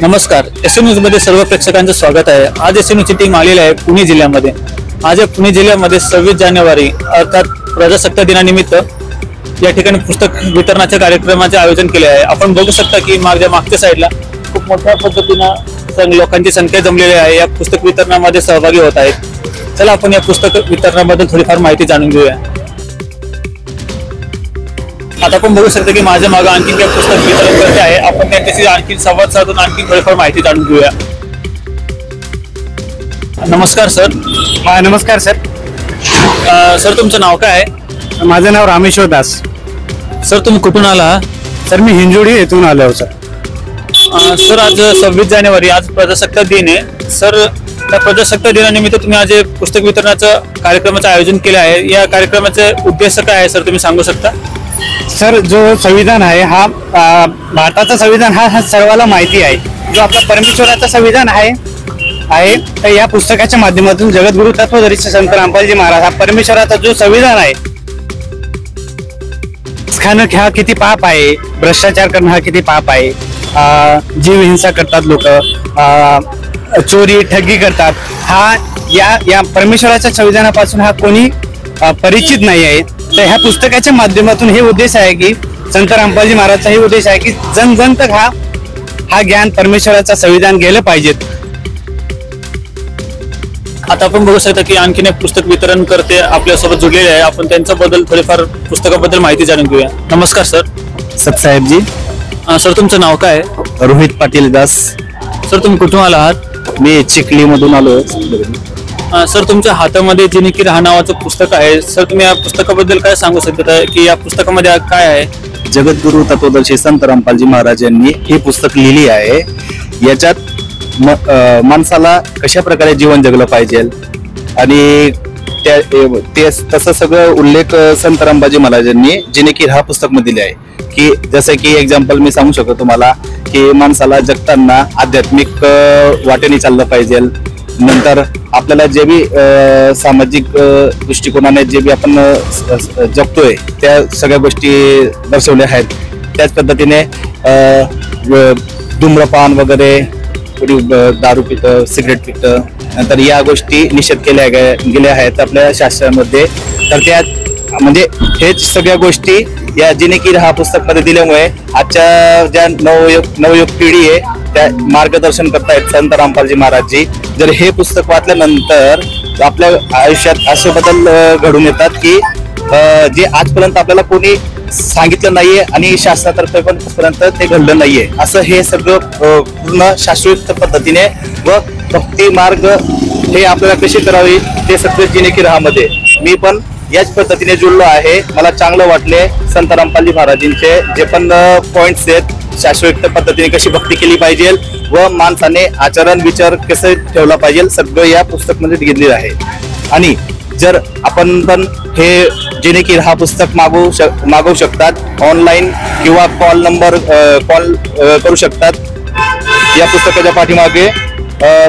नमस्कार, SM news मध्ये सर्व प्रेक्षकांचं स्वागत आहे। आज एसएम न्यूजची टीम आलेली आहे पुणे जिल्ह्यामध्ये। आज पुणे जिल्ह्यामध्ये 26 जानेवारी अर्थात प्रजासत्ताक दिनानिमित्त या ठिकाणी पुस्तक वितरणाच्या कार्यक्रमाचे आयोजन केले आहे। आपण बघू शकता की मागच्या साईडला खूप मोठ्या पद्धतीने लोकांची संख्या जमलेली आहे, या पुस्तक वितरणामध्ये सहभागी होत आहेत। चला आपण या पुस्तक वितरणाबद्दल थोडीफार माहिती जाणून घेऊया। आता आपण बघू शकता की माझ्या मागे आणखी काही पुस्तक वितरण करते आहे। आपण त्यांच्याशी आणखी संवाद साधून आणखी थोडीफार माहिती जाणून घेऊया। नमस्कार सर। नमस्कार सर। सर तुमचं नाव काय आहे? माझं नाव रामेश्वर दास। सर तुम्ही कुठून आला? सर मी हिंजोडी येथून आलो सर। सर आज 26 जानेवारी आज प्रजासत्ताक दिन आहे। सर त्या प्रजासत्ताक दिनानिमित्त तुम्ही आज पुस्तक वितरणाचं कार्यक्रमाचं आयोजन केले आहे। या कार्यक्रमाचे उद्देश काय आहे सर, तुम्ही सांगू शकता? सर जो संविधान आहे हा भारताचा संविधान हा सर्वांना माहिती आहे। जो आपला परमेश्वराचा संविधान आहे तर या पुस्तकाच्या माध्यमातून जगद्गुरु तत्वदर्शी संत रामपालजी महाराज हा परमेश्वराचा जो संविधान आहे, खाणं हा किती पाप आहे, भ्रष्टाचार करणं हा किती पाप आहे, जीव हिंसा करतात लोक, चोरी ठगी करतात, हा या परमेश्वराच्या संविधानापासून हा कोणी परिचित नाही आहे। तर ह्या पुस्तकाच्या माध्यमातून हे उद्देश आहे की संत रामपालजी महाराजचा हे उद्देश आहे की जन जन तक हा ज्ञान परमेश्वराचा संविधान गेलं पाहिजेत। आता आपण बघू शकता की आणखीन एक पुस्तक वितरण करते आपल्यासोबत जुडलेले आहे। आपण त्यांच्याबद्दल थोडीफार पुस्तकाबद्दल माहिती जाणून घेऊया। नमस्कार सर। सतसाहेब जी। सर तुमचं नाव काय आहे? रोहित पाटील दास। सर तुम्ही कुठून आला आहात? मी चिखली मधून आलो। सर तुमच्या हातामध्ये जिने की राहा नावाचं पुस्तक आहे। सर तुम्ही या पुस्तकाबद्दल काय सांगू शकता की या पुस्तकामध्ये काय आहे? जगद्गुरु तत्वदर्शी संत रामपालजी महाराज यांनी हे पुस्तक लिहिली आहे। याच्यात माणसाला कशा प्रकारे जीवन जगलं पाहिजे आणि ते तसं सगळं उल्लेख संत रामपालजी महाराजांनी जिने की राहा पुस्तक मध्ये दिले आहे। की जसं की एक्झाम्पल मी सांगू शकतो तुम्हाला की माणसाला जगताना आध्यात्मिक वाटेने चाललं पाहिजे। नंतर आपल्याला जे बी सामाजिक दृष्टिकोनाने जे बी आपण जगतोय त्या सगळ्या गोष्टी दर्शवल्या आहेत। त्याच पद्धतीने धूम्रपान वगैरे, दारू पितं, सिगरेट पितं, नंतर या गोष्टी निषेध केल्या गेल्या आहेत आपल्या शास्त्रामध्ये। तर त्यात म्हणजे हेच सगळ्या गोष्टी या जिने की राहा पुस्तक मध्ये दिल्यामुळे आजच्या ज्या नवयुग पिढी आहे त्या मार्गदर्शन करतायत संत रामपालजी महाराजजी। जर हे पुस्तक वाचल्यानंतर आपल्या आयुष्यात असे बदल घडून येतात की जे आजपर्यंत आपल्याला कोणी सांगितलं नाहीये आणि शास्त्रातर्फे पण आजपर्यंत ते घडलं नाहीये। असं हे सगळं पूर्ण शास्त्रोक्त पद्धतीने व भक्ती मार्ग हे आपल्याला कशी करावी ते सगळं जिने की राहा मध्ये मी पण याच पद्धतीने जुळलो आहे। मला चांगलं वाटले संत रामपालजी महाराजांचे जे पण पॉइंट्स आहेत, शास्त्रोक्त पद्धतीने कशी भक्ती केली पाहिजे व माणसाने आचरण विचार कसं ठेवला पाहिजे सगळं या पुस्तक मध्ये घेतलेलं आहे। आणि जर आपण पण हे जिने की राहा पुस्तक मागवू शकतात ऑनलाईन किंवा कॉल करू शकतात। या पुस्तकाच्या पाठीमागे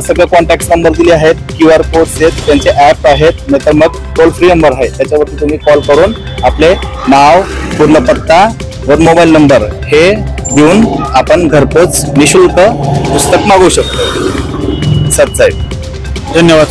सगळे कॉन्टॅक्ट नंबर दिले आहेत, QR कोड्स आहेत, त्यांचे ऍप आहेत, नाहीतर मग टोल फ्री नंबर आहे, त्याच्यावरती तुम्ही कॉल करून आपले नाव, पूर्ण पत्ता व मोबाईल नंबर हे देऊन आपण घरपोच निशुल्क पुस्तक मागवू शकतो। सतसाहेब, धन्यवाद।